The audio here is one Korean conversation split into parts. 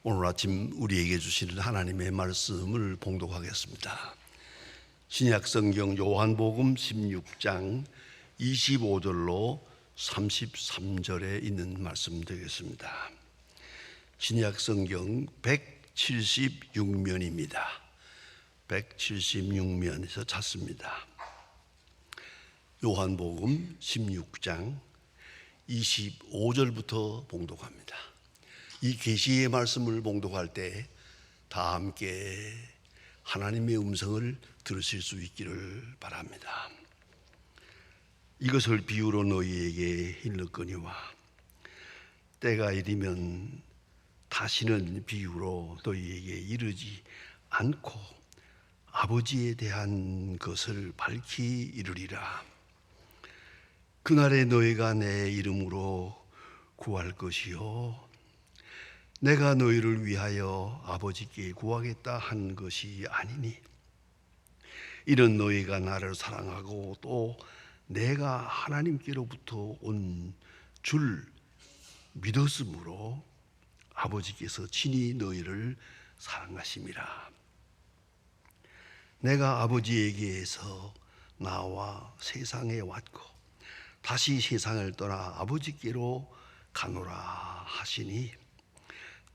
오늘 아침 우리에게 주시는 하나님의 말씀을 봉독하겠습니다. 신약 성경 요한복음 16장 25절로 33절에 있는 말씀 되겠습니다. 신약 성경 176면입니다. 176면에서 찾습니다. 요한복음 16장 25절부터 봉독합니다. 이 계시의 말씀을 봉독할 때 다 함께 하나님의 음성을 들으실 수 있기를 바랍니다. 이것을 비유로 너희에게 일렀거니와 때가 이르면 다시는 비유로 너희에게 이르지 않고 아버지에 대한 것을 밝히 이르리라. 그날에 너희가 내 이름으로 구할 것이요 내가 너희를 위하여 아버지께 구하겠다 한 것이 아니니 이는 너희가 나를 사랑하고 또 내가 하나님께로부터 온 줄 믿었으므로 아버지께서 친히 너희를 사랑하심이라. 내가 아버지에게서 나와 세상에 왔고 다시 세상을 떠나 아버지께로 가노라 하시니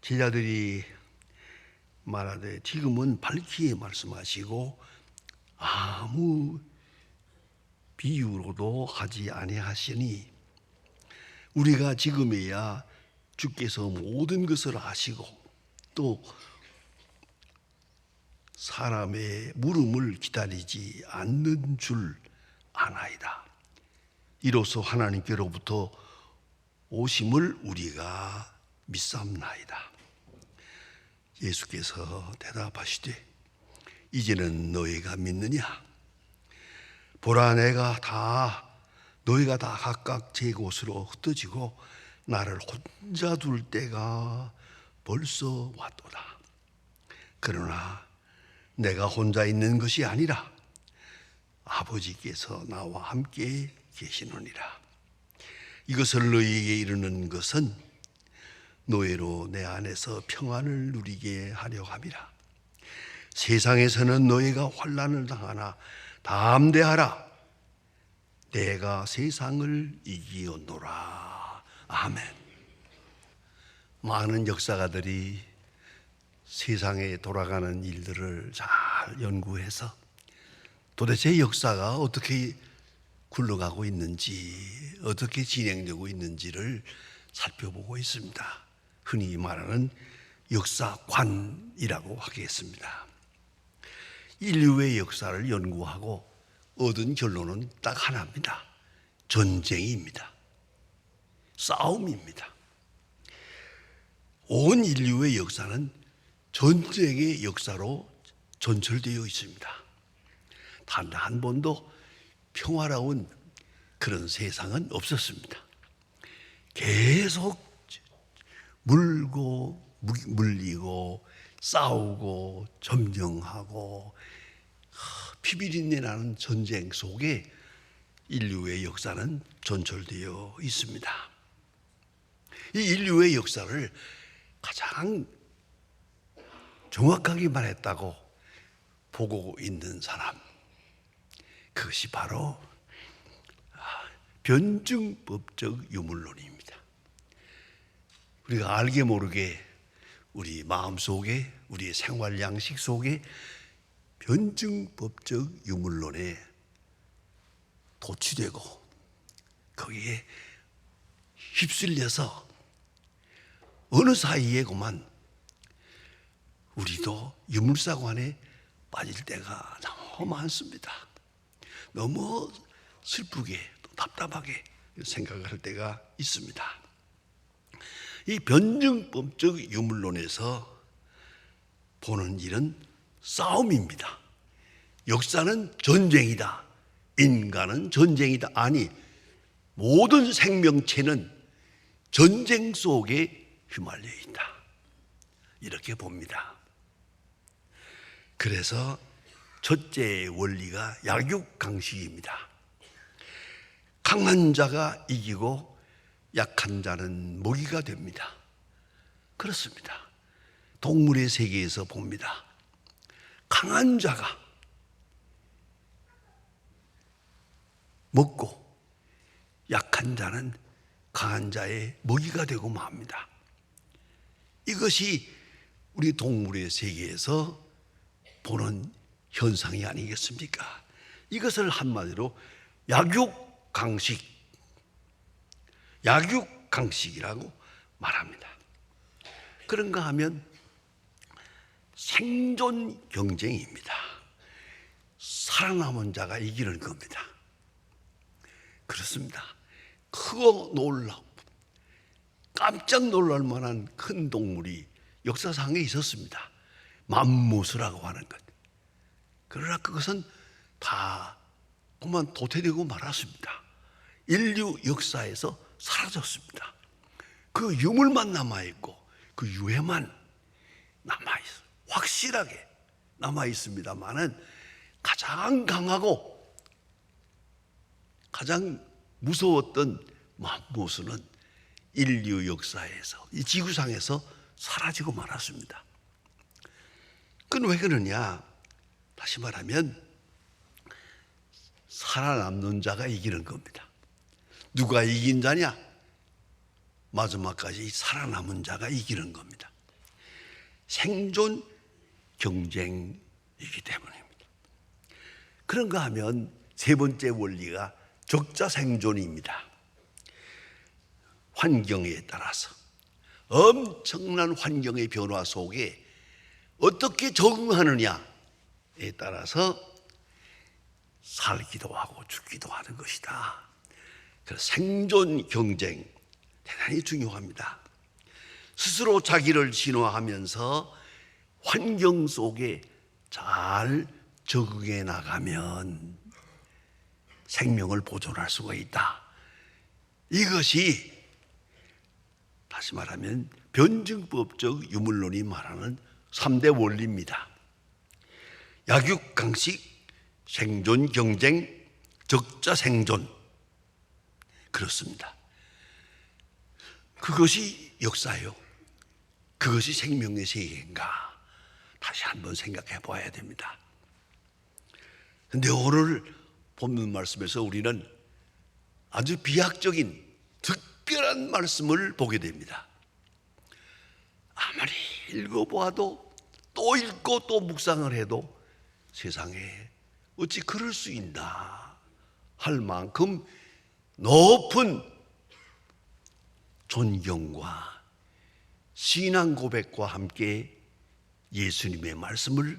제자들이 말하되 지금은 밝히 말씀하시고 아무 비유로도 하지 아니하시니 우리가 지금에야 주께서 모든 것을 아시고 또 사람의 물음을 기다리지 않는 줄 아나이다. 이로써 하나님께로부터 오심을 우리가 믿사옵나이다. 예수께서 대답하시되 이제는 너희가 믿느냐? 보라 너희가 다 각각 제 곳으로 흩어지고 나를 혼자 둘 때가 벌써 왔도다. 그러나 내가 혼자 있는 것이 아니라 아버지께서 나와 함께 계시느니라. 이것을 너희에게 이르는 것은 너희로 내 안에서 평안을 누리게 하려 함이라. 세상에서는 너희가 환난을 당하나 담대하라. 내가 세상을 이기었노라. 아멘. 많은 역사가들이 세상에 돌아가는 일들을 잘 연구해서 도대체 역사가 어떻게 굴러가고 있는지, 어떻게 진행되고 있는지를 살펴보고 있습니다. 흔히 말하는 역사관이라고 하겠습니다. 인류의 역사를 연구하고 얻은 결론은 딱 하나입니다. 전쟁입니다. 싸움입니다. 온 인류의 역사는 전쟁의 역사로 전철되어 있습니다. 단 한 번도 평화로운 그런 세상은 없었습니다. 계속 물리고 싸우고 점령하고 피비린내 나는 전쟁 속에 인류의 역사는 전철되어 있습니다. 이 인류의 역사를 가장 정확하게 말했다고 보고 있는 사람, 그것이 바로 변증법적 유물론입니다. 우리가 알게 모르게 우리 마음속에, 우리의 생활 양식 속에 변증법적 유물론에 도취되고 거기에 휩쓸려서 어느 사이에 그만 우리도 유물사관에 빠질 때가 너무 많습니다. 너무 슬프게 또 답답하게 생각을 할 때가 있습니다. 이 변증법적 유물론에서 보는 일은 싸움입니다. 역사는 전쟁이다. 인간은 전쟁이다. 아니, 모든 생명체는 전쟁 속에 휘말려 있다. 이렇게 봅니다. 그래서 첫째 원리가 약육강식입니다. 강한 자가 이기고 약한 자는 먹이가 됩니다. 그렇습니다. 동물의 세계에서 봅니다. 강한 자가 먹고 약한 자는 강한 자의 먹이가 되고 맙니다. 이것이 우리 동물의 세계에서 보는 현상이 아니겠습니까? 이것을 한마디로 약육강식이라고 말합니다. 그런가 하면 생존 경쟁입니다. 살아남은 자가 이기는 겁니다. 그렇습니다. 크고 놀랍고 깜짝 놀랄 만한 큰 동물이 역사상에 있었습니다. 맘무스라고 하는 것. 그러나 그것은 다 그만 도태되고 말았습니다. 인류 역사에서 사라졌습니다. 그 유물만 남아있고 그 유해만 남아있어요. 확실하게 남아있습니다만은 가장 강하고 가장 무서웠던 맘무스는 인류 역사에서 이 지구상에서 사라지고 말았습니다. 그건 왜 그러냐? 다시 말하면 살아남는 자가 이기는 겁니다. 누가 이긴 자냐? 마지막까지 살아남은 자가 이기는 겁니다. 생존 경쟁이기 때문입니다. 그런가 하면 세 번째 원리가 적자 생존입니다. 환경에 따라서 엄청난 환경의 변화 속에 어떻게 적응하느냐에 따라서 살기도 하고 죽기도 하는 것이다. 그래서 생존 경쟁 대단히 중요합니다. 스스로 자기를 진화하면서 환경 속에 잘 적응해 나가면 생명을 보존할 수가 있다. 이것이 다시 말하면 변증법적 유물론이 말하는 3대 원리입니다. 약육강식, 생존 경쟁, 적자 생존. 그렇습니다. 그것이 역사예요. 그것이 생명의 세계인가? 다시 한번 생각해 봐야 됩니다. 그런데 오늘 본문 말씀에서 우리는 아주 비약적인 특별한 말씀을 보게 됩니다. 아무리 읽어보아도 또 읽고 또 묵상을 해도 세상에 어찌 그럴 수 있나 할 만큼 높은 존경과 신앙 고백과 함께 예수님의 말씀을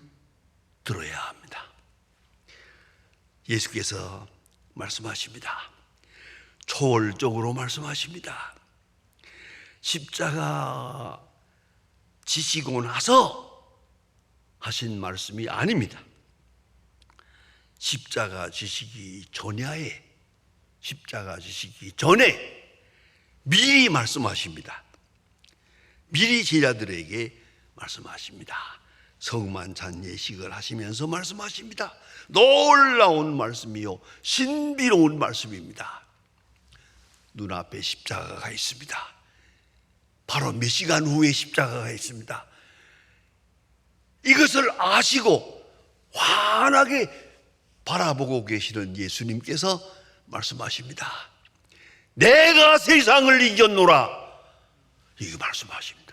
들어야 합니다. 예수께서 말씀하십니다. 초월적으로 말씀하십니다. 십자가 지시고 나서 하신 말씀이 아닙니다. 십자가 지시기 전야에, 십자가 지시기 전에 미리 말씀하십니다. 미리 제자들에게 말씀하십니다. 성만찬 예식을 하시면서 말씀하십니다. 놀라운 말씀이요 신비로운 말씀입니다. 눈앞에 십자가가 있습니다. 바로 몇 시간 후에 십자가가 있습니다. 이것을 아시고 환하게 바라보고 계시는 예수님께서 말씀하십니다. 내가 세상을 이겼노라. 이게 말씀하십니다.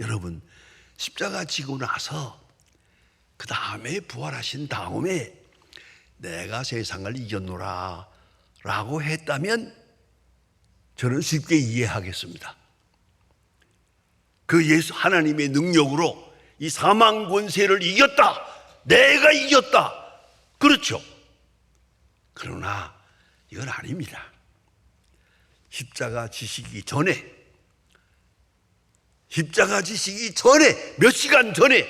여러분, 십자가 지고 나서 그 다음에 부활하신 다음에 내가 세상을 이겼노라 라고 했다면 저는 쉽게 이해하겠습니다. 그 예수 하나님의 능력으로 이 사망 권세를 이겼다. 내가 이겼다. 그렇죠. 그러나 이건 아닙니다. 십자가 지시기 전에 몇 시간 전에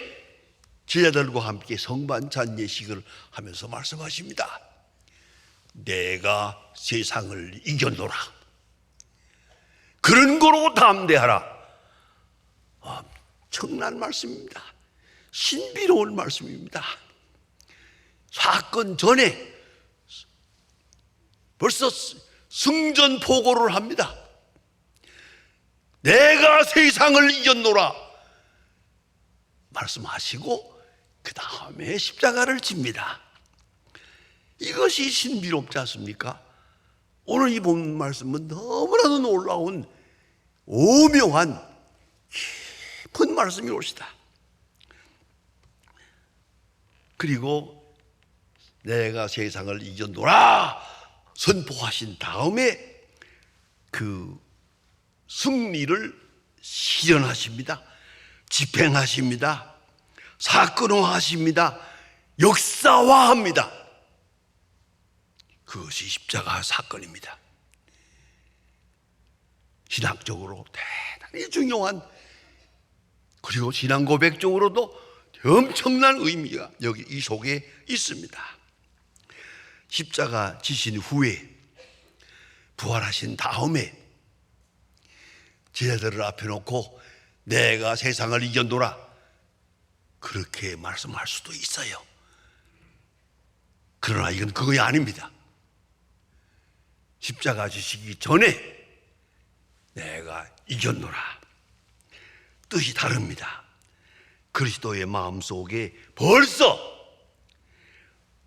제자들과 함께 성만찬 예식을 하면서 말씀하십니다. 내가 세상을 이겼노라. 그런 거로 담대하라. 엄청난 말씀입니다. 신비로운 말씀입니다. 사건 전에 벌써 승전포고를 합니다. 내가 세상을 이겼노라. 말씀하시고 그 다음에 십자가를 집니다. 이것이 신비롭지 않습니까? 오늘 이 본 말씀은 너무나도 놀라운 오묘한 깊은 말씀이 옳시다. 그리고 내가 세상을 이겼노라 선포하신 다음에 그 승리를 실현하십니다. 집행하십니다. 사건화하십니다. 역사화합니다. 그것이 십자가 사건입니다. 신학적으로 대단히 중요한, 그리고 신앙 고백적으로도 엄청난 의미가 여기 이 속에 있습니다. 십자가 지신 후에 부활하신 다음에 제자들을 앞에 놓고 내가 세상을 이겼노라 그렇게 말씀할 수도 있어요. 그러나 이건 그것이 아닙니다. 십자가 지시기 전에 내가 이겼노라 뜻이 다릅니다. 그리스도의 마음속에 벌써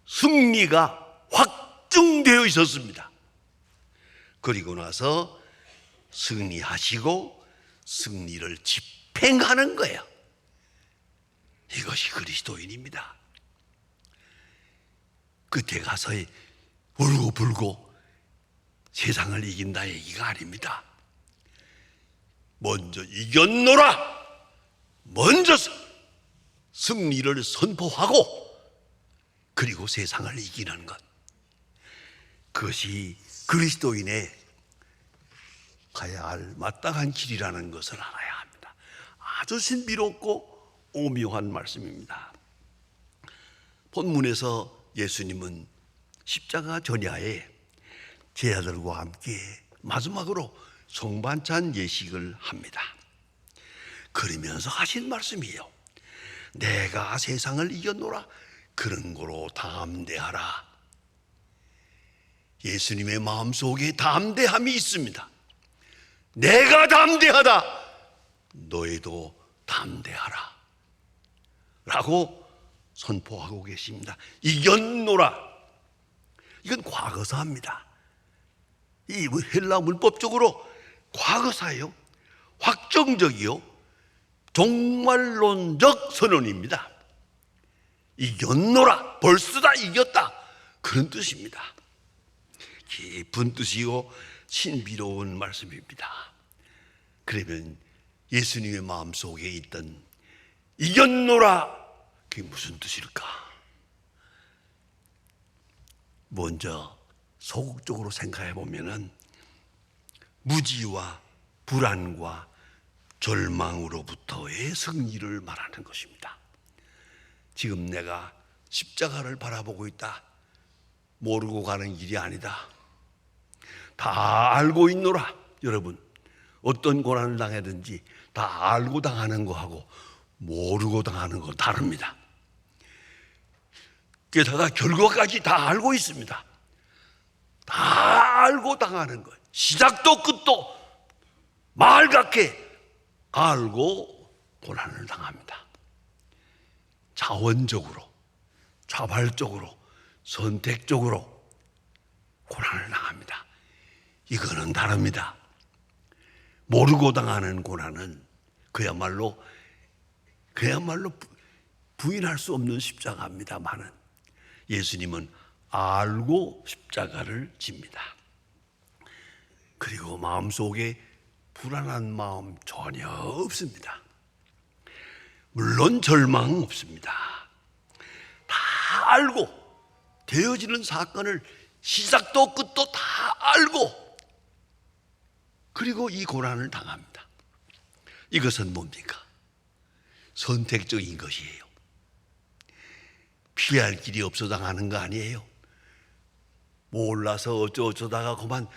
승리가 확증되어 있었습니다. 그리고 나서 승리하시고 승리를 집행하는 거예요. 이것이 그리스도인입니다. 끝에 가서 울고 불고 세상을 이긴다 얘기가 아닙니다. 먼저 이겼노라, 먼저 승리를 선포하고 그리고 세상을 이기는 것, 그것이 그리스도인의 가야 할 마땅한 길이라는 것을 알아야 합니다. 아주 신비롭고 오묘한 말씀입니다. 본문에서 예수님은 십자가 전야에 제자들과 함께 마지막으로 성만찬 예식을 합니다. 그러면서 하신 말씀이에요. 내가 세상을 이겼노라 그런 거로 담대하라. 예수님의 마음속에 담대함이 있습니다. 내가 담대하다, 너희도 담대하라 라고 선포하고 계십니다. 이겼노라, 이건 과거사입니다. 이 헬라 문법적으로 과거사예요. 확정적이요, 종말론적 선언입니다. 이겼노라, 벌써다 이겼다, 그런 뜻입니다. 깊은 뜻이고 신비로운 말씀입니다. 그러면 예수님의 마음속에 있던 이겼노라, 그게 무슨 뜻일까? 먼저 소극적으로 생각해 보면은 무지와 불안과 절망으로부터의 승리를 말하는 것입니다. 지금 내가 십자가를 바라보고 있다, 모르고 가는 길이 아니다, 다 알고 있노라. 여러분, 어떤 고난을 당하든지 다 알고 당하는 거하고 모르고 당하는 건 다릅니다. 게다가 결과까지 다 알고 있습니다. 다 알고 당하는 것, 시작도 끝도 말같게 알고 고난을 당합니다. 자원적으로, 자발적으로, 선택적으로 고난을 당합니다. 이거는 다릅니다. 모르고 당하는 고난은 그야말로 부인할 수 없는 십자가입니다만은 예수님은 알고 십자가를 집니다. 그리고 마음속에 불안한 마음 전혀 없습니다. 물론 절망 없습니다. 다 알고 되어지는 사건을 시작도 끝도 다 알고 그리고 이 고난을 당합니다. 이것은 뭡니까? 선택적인 것이에요. 피할 길이 없어 당하는 거 아니에요. 몰라서 어쩌다가 그만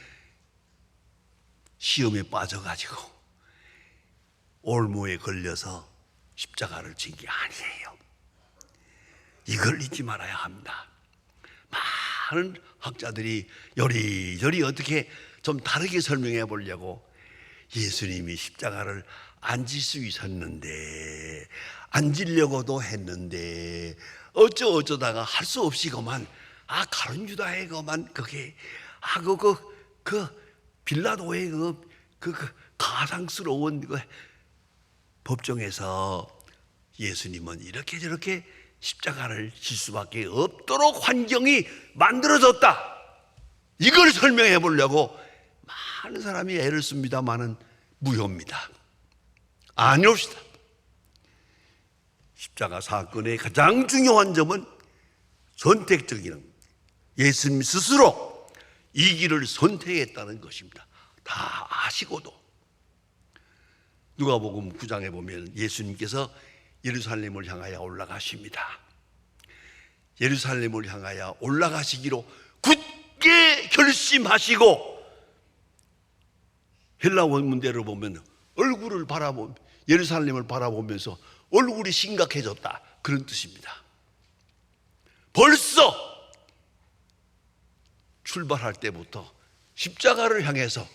시험에 빠져가지고 올무에 걸려서 십자가를 진 게 아니에요. 이걸 잊지 말아야 합니다. 많은 학자들이 요리조리 어떻게 좀 다르게 설명해 보려고 예수님이 십자가를 앉을 수 있었는데, 앉으려고도 했는데 어쩌다가 할 수 없이 그만 가룟 유다의 그만 그게 빌라도의 그 가상스러운 그 법정에서 예수님은 이렇게 저렇게 십자가를 질 수밖에 없도록 환경이 만들어졌다. 이걸 설명해 보려고 많은 사람이 애를 씁니다마는 무효입니다. 아니옵시다. 십자가 사건의 가장 중요한 점은 선택적인, 예수님 스스로 이 길을 선택했다는 것입니다. 다 아시고도. 누가복음 9장에 보면 예수님께서 예루살렘을 향하여 올라가십니다. 예루살렘을 향하여 올라가시기로 굳게 결심하시고, 헬라 원문대로 보면 얼굴을 예루살렘을 바라보면서 얼굴이 심각해졌다, 그런 뜻입니다. 벌써 출발할 때부터 십자가를 향해서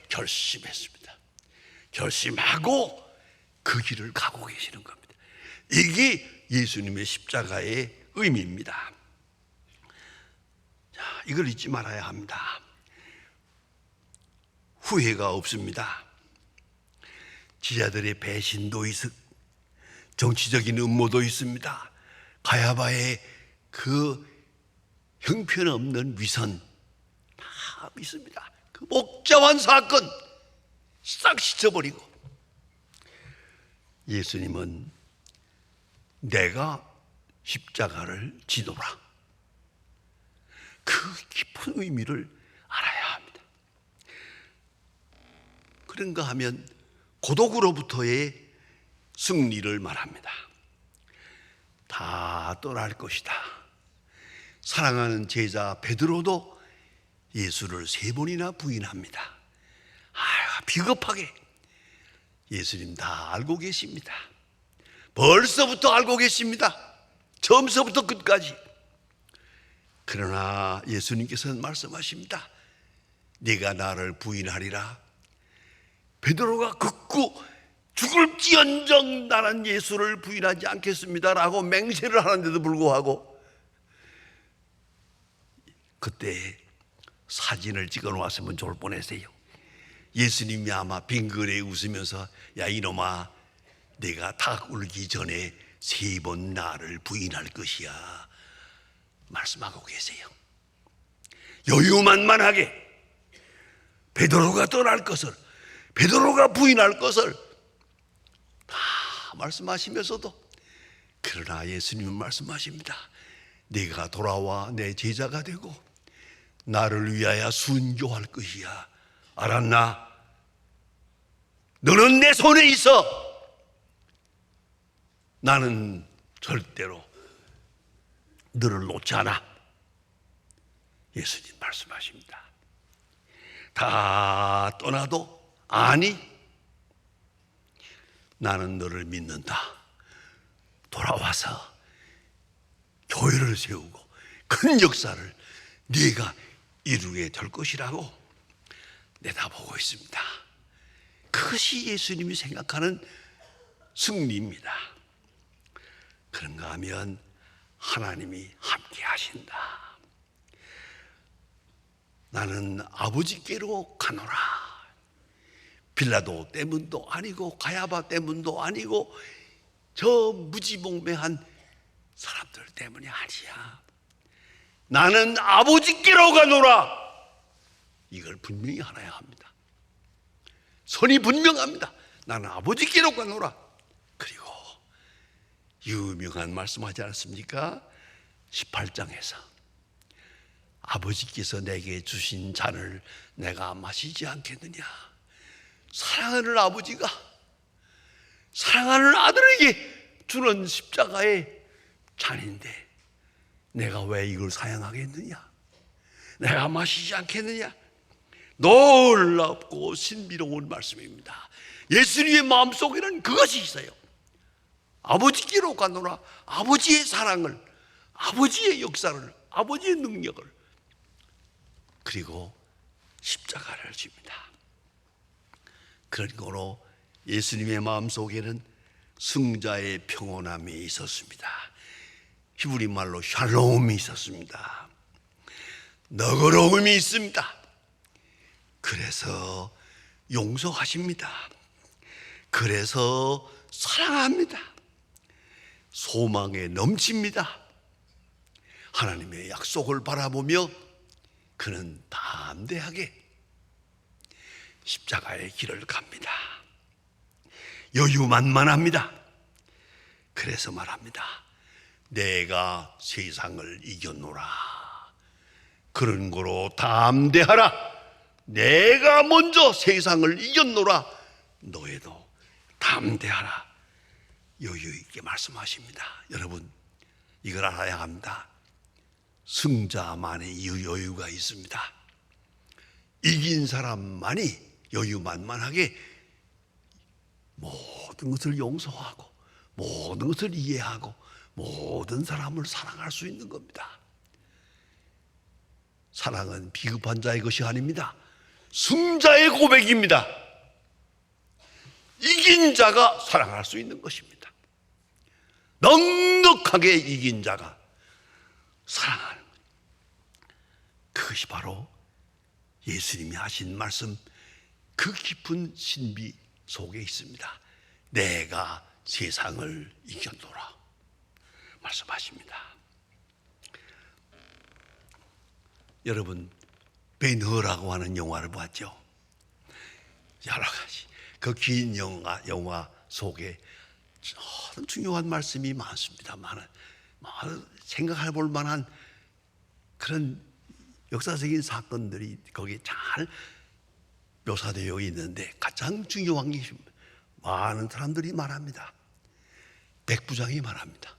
결심했습니다. 결심하고 그 길을 가고 계시는 겁니다. 이게 예수님의 십자가의 의미입니다. 자, 이걸 잊지 말아야 합니다. 후회가 없습니다. 지자들의 배신도 정치적인 음모도 있습니다. 가야바의 그 형편없는 위선 다 있습니다. 그 복잡한 사건 싹 씻어버리고, 예수님은 내가 십자가를 지노라, 그 깊은 의미를 알아야 합니다. 그런가 하면 고독으로부터의 승리를 말합니다. 다 떠날 것이다. 사랑하는 제자 베드로도 예수를 3번이나 부인합니다. 비겁하게. 예수님 다 알고 계십니다. 벌써부터 알고 계십니다. 처음서부터 끝까지. 그러나 예수님께서는 말씀하십니다. 네가 나를 부인하리라. 베드로가 극구 죽을지언정 나는 예수를 부인하지 않겠습니다라고 맹세를 하는데도 불구하고 그때 사진을 찍어 놓았으면 좋을 뻔했어요. 예수님이 아마 빙그레 웃으면서 야 이놈아, 내가 닭 울기 전에 3번 나를 부인할 것이야 말씀하고 계세요. 여유만만하게 베드로가 떠날 것을, 베드로가 부인할 것을 다 말씀하시면서도, 그러나 예수님은 말씀하십니다. 네가 돌아와 내 제자가 되고 나를 위하여 순교할 것이야. 알았나? 너는 내 손에 있어. 나는 절대로 너를 놓지 않아. 예수님 말씀하십니다. 다 떠나도 아니, 나는 너를 믿는다. 돌아와서 교회를 세우고 큰 역사를 네가 이루게 될 것이라고 내다보고 있습니다. 그것이 예수님이 생각하는 승리입니다. 그런가 하면 하나님이 함께 하신다. 나는 아버지께로 가노라. 빌라도 때문도 아니고 가야바 때문도 아니고 저 무지몽매한 사람들 때문이 아니야. 나는 아버지께로 가노라. 이걸 분명히 알아야 합니다. 선이 분명합니다. 나는 아버지께로 가노라. 그리고 유명한 말씀하지 않습니까? 18장에서 아버지께서 내게 주신 잔을 내가 마시지 않겠느냐. 사랑하는 아버지가 사랑하는 아들에게 주는 십자가의 잔인데 내가 왜 이걸 사양하겠느냐? 내가 마시지 않겠느냐? 놀랍고 신비로운 말씀입니다. 예수님의 마음속에는 그것이 있어요. 아버지께로 가노라. 아버지의 사랑을, 아버지의 역사를, 아버지의 능력을, 그리고 십자가를 집니다. 그런 거로 예수님의 마음속에는 승자의 평온함이 있었습니다. 히브리 말로 샬롬이 있었습니다. 너그러움이 있습니다. 그래서 용서하십니다. 그래서 사랑합니다. 소망에 넘칩니다. 하나님의 약속을 바라보며 그는 담대하게 십자가의 길을 갑니다. 여유만만합니다. 그래서 말합니다. 내가 세상을 이겼노라. 그런 거로 담대하라. 내가 먼저 세상을 이겼노라. 너희도 담대하라. 여유 있게 말씀하십니다. 여러분, 이걸 알아야 합니다. 승자만의 여유가 있습니다. 이긴 사람만이 여유만만하게 모든 것을 용서하고 모든 것을 이해하고 모든 사람을 사랑할 수 있는 겁니다. 사랑은 비급한 자의 것이 아닙니다. 승자의 고백입니다. 이긴 자가 사랑할 수 있는 것입니다. 넉넉하게 이긴 자가 사랑하는 것. 그것이 바로 예수님이 하신 말씀, 그 깊은 신비 속에 있습니다. 내가 세상을 이겼노라 말씀하십니다. 여러분, 벤허라고 하는 영화를 봤죠? 여러 가지 그 긴 영화 속에 중요한 말씀이 많습니다. 많은 생각해 볼 만한 그런 역사적인 사건들이 거기에 잘 묘사되어 있는데, 가장 중요한 게 많은 사람들이 말합니다. 백부장이 말합니다.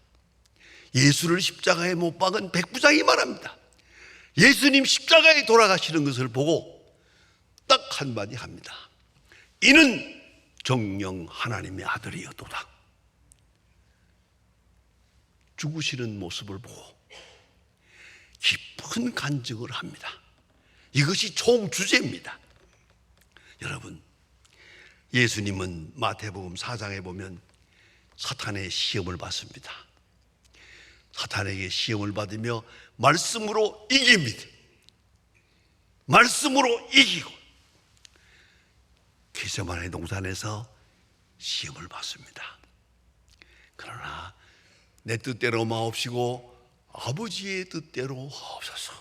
예수를 십자가에 못 박은 백부장이 말합니다. 예수님 십자가에 돌아가시는 것을 보고 딱 한마디 합니다. 이는 정녕 하나님의 아들이었도다. 죽으시는 모습을 보고 깊은 간증을 합니다. 이것이 총주제입니다. 여러분, 예수님은 마태복음 4장에 보면 사탄의 시험을 받습니다. 사탄에게 시험을 받으며 말씀으로 이깁니다. 말씀으로 이기고 겟세마네 동산에서 시험을 받습니다. 그러나 내 뜻대로 마옵시고 아버지의 뜻대로 하옵소서.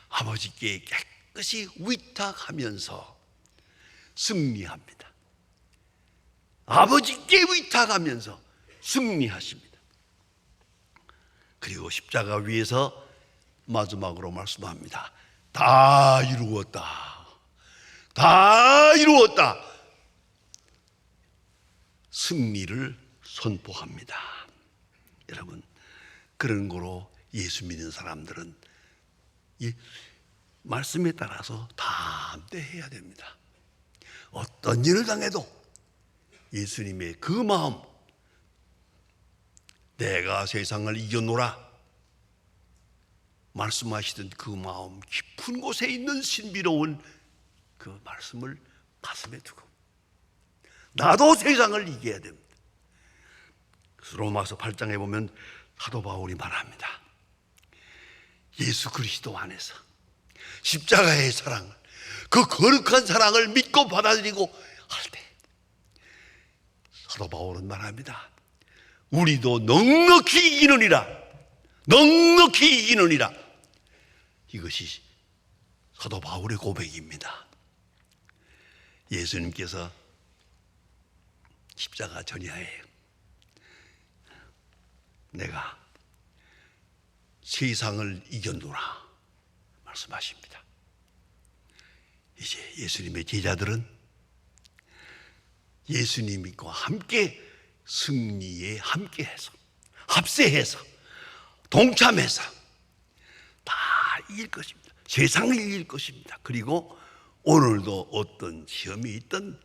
아버지께 깨끗이 위탁하면서 승리합니다. 아버지께 위탁하면서 승리하십니다. 그리고 십자가 위에서 마지막으로 말씀합니다. 다 이루었다. 다 이루었다. 승리를 선포합니다. 여러분, 그런 거로 예수 믿는 사람들은 이 말씀에 따라서 담대해야 됩니다. 어떤 일을 당해도 예수님의 그 마음, 내가 세상을 이겨노라 말씀하시던 그 마음, 깊은 곳에 있는 신비로운 그 말씀을 가슴에 두고 나도 세상을 이겨야 됩니다. 로마서 8장에 보면 사도 바울이 말합니다. 예수 그리스도 안에서 십자가의 사랑을, 그 거룩한 사랑을 믿고 받아들이고 할 때 사도 바울은 말합니다. 우리도 넉넉히 이기느니라. 넉넉히 이기느니라. 이것이 사도 바울의 고백입니다. 예수님께서 십자가 전야에 내가 세상을 이겼노라 말씀하십니다. 이제 예수님의 제자들은 예수님과 함께 승리에 함께해서 합세해서 동참해서 다 이길 것입니다. 세상을 이길 것입니다. 그리고 오늘도 어떤 시험이 있든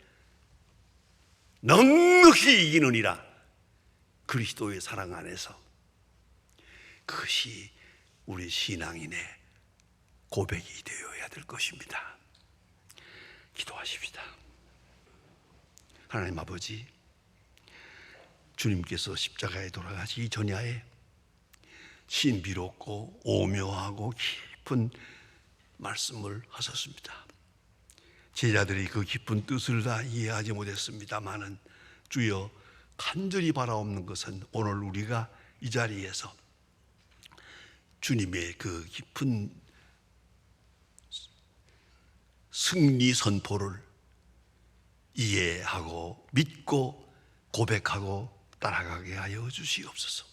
넉넉히 이기느니라. 그리스도의 사랑 안에서 그것이 우리 신앙인의 고백이 되어야 될 것입니다. 기도하십시다. 하나님 아버지, 주님께서 십자가에 돌아가시기 전야에 신비롭고 오묘하고 깊은 말씀을 하셨습니다. 제자들이 그 깊은 뜻을 다 이해하지 못했습니다마는 주여, 간절히 바라옵는 것은 오늘 우리가 이 자리에서 주님의 그 깊은 승리 선포를 이해하고 믿고 고백하고 따라가게 하여 주시옵소서.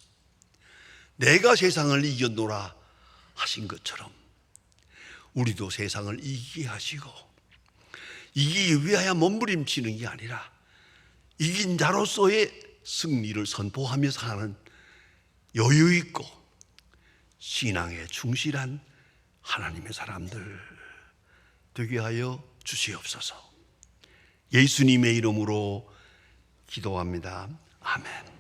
내가 세상을 이겼노라 하신 것처럼 우리도 세상을 이기게 하시고, 이기기 위하여 몸부림치는 게 아니라 이긴 자로서의 승리를 선포하며 사는 여유 있고 신앙에 충실한 하나님의 사람들 되게 하여 주시옵소서. 예수님의 이름으로 기도합니다. 아멘.